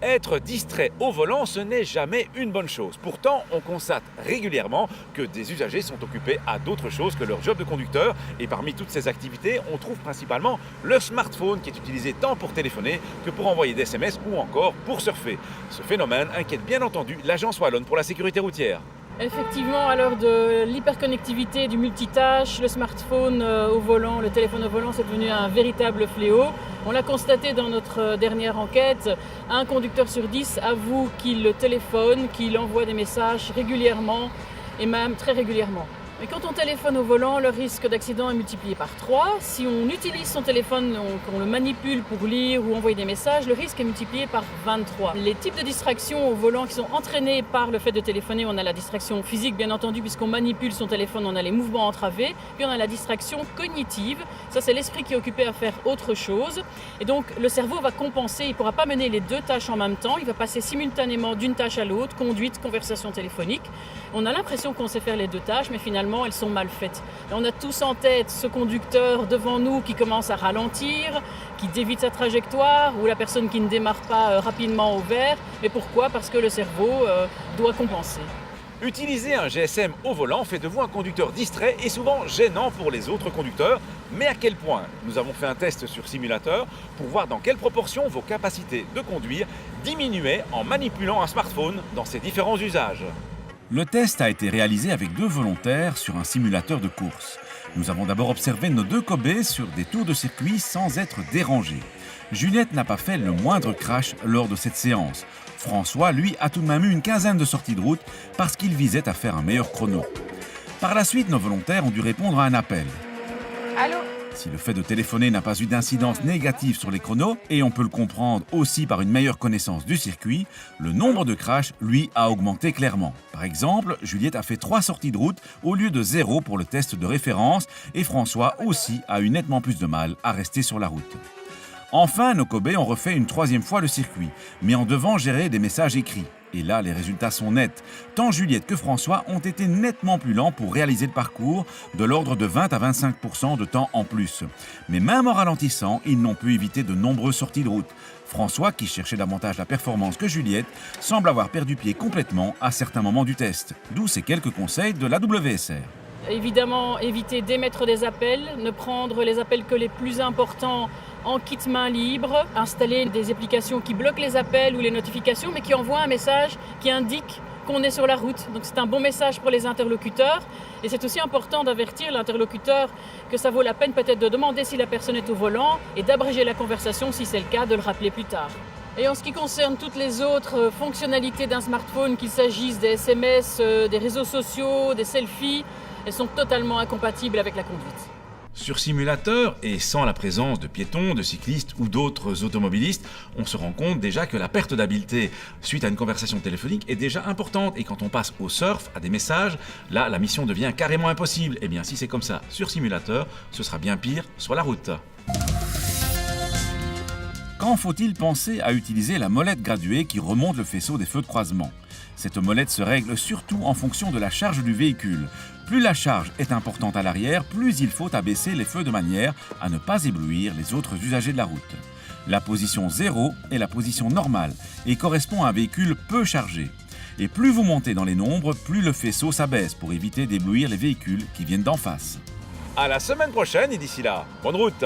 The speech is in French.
Être distrait au volant, ce n'est jamais une bonne chose. Pourtant, on constate régulièrement que des usagers sont occupés à d'autres choses que leur job de conducteur. Et parmi toutes ces activités, on trouve principalement le smartphone qui est utilisé tant pour téléphoner que pour envoyer des SMS ou encore pour surfer. Ce phénomène inquiète bien entendu l'Agence wallonne pour la sécurité routière. Effectivement, à l'heure de l'hyperconnectivité, du multitâche, le smartphone au volant, le téléphone au volant, c'est devenu un véritable fléau. On l'a constaté dans notre dernière enquête, un conducteur sur 10 avoue qu'il téléphone, qu'il envoie des messages régulièrement et même très régulièrement. Mais quand on téléphone au volant, le risque d'accident est multiplié par 3. Si on utilise son téléphone, qu'on le manipule pour lire ou envoyer des messages, le risque est multiplié par 23. Les types de distractions au volant qui sont entraînés par le fait de téléphoner, on a la distraction physique bien entendu puisqu'on manipule son téléphone, on a les mouvements entravés, puis on a la distraction cognitive, ça c'est l'esprit qui est occupé à faire autre chose. Et donc le cerveau va compenser, il ne pourra pas mener les deux tâches en même temps, il va passer simultanément d'une tâche à l'autre, conduite, conversation téléphonique. On a l'impression qu'on sait faire les deux tâches, mais finalement elles sont mal faites. Et on a tous en tête ce conducteur devant nous qui commence à ralentir, qui dévie sa trajectoire, ou la personne qui ne démarre pas rapidement au vert. Mais pourquoi ? Parce que le cerveau doit compenser. Utiliser un GSM au volant fait de vous un conducteur distrait et souvent gênant pour les autres conducteurs. Mais à quel point ? Nous avons fait un test sur simulateur pour voir dans quelle proportion vos capacités de conduire diminuaient en manipulant un smartphone dans ses différents usages. Le test a été réalisé avec 2 volontaires sur un simulateur de course. Nous avons d'abord observé nos 2 cobayes sur des tours de circuit sans être dérangés. Juliette n'a pas fait le moindre crash lors de cette séance. François, lui, a tout de même eu une quinzaine de sorties de route parce qu'il visait à faire un meilleur chrono. Par la suite, nos volontaires ont dû répondre à un appel. Allô ? Si le fait de téléphoner n'a pas eu d'incidence négative sur les chronos, et on peut le comprendre aussi par une meilleure connaissance du circuit, le nombre de crashs, lui, a augmenté clairement. Par exemple, Juliette a fait 3 sorties de route au lieu de 0 pour le test de référence, et François aussi a eu nettement plus de mal à rester sur la route. Enfin, nos cobayes ont refait une 3e fois le circuit, mais en devant gérer des messages écrits. Et là, les résultats sont nets. Tant Juliette que François ont été nettement plus lents pour réaliser le parcours, de l'ordre de 20 à 25% de temps en plus. Mais même en ralentissant, ils n'ont pu éviter de nombreuses sorties de route. François, qui cherchait davantage la performance que Juliette, semble avoir perdu pied complètement à certains moments du test. D'où ces quelques conseils de la WSR. Évidemment, éviter d'émettre des appels, ne prendre les appels que les plus importants en kit main libre, installer des applications qui bloquent les appels ou les notifications, mais qui envoient un message qui indique qu'on est sur la route. Donc c'est un bon message pour les interlocuteurs. Et c'est aussi important d'avertir l'interlocuteur que ça vaut la peine peut-être de demander si la personne est au volant et d'abréger la conversation si c'est le cas, de le rappeler plus tard. Et en ce qui concerne toutes les autres fonctionnalités d'un smartphone, qu'il s'agisse des SMS, des réseaux sociaux, des selfies, elles sont totalement incompatibles avec la conduite. Sur simulateur et sans la présence de piétons, de cyclistes ou d'autres automobilistes, on se rend compte déjà que la perte d'habileté suite à une conversation téléphonique est déjà importante. Et quand on passe au surf, à des messages, là la mission devient carrément impossible. Et bien si c'est comme ça sur simulateur, ce sera bien pire sur la route. Quand faut-il penser à utiliser la molette graduée qui remonte le faisceau des feux de croisement ? Cette molette se règle surtout en fonction de la charge du véhicule. Plus la charge est importante à l'arrière, plus il faut abaisser les feux de manière à ne pas éblouir les autres usagers de la route. La position 0 est la position normale et correspond à un véhicule peu chargé. Et plus vous montez dans les nombres, plus le faisceau s'abaisse pour éviter d'éblouir les véhicules qui viennent d'en face. À la semaine prochaine et d'ici là, bonne route!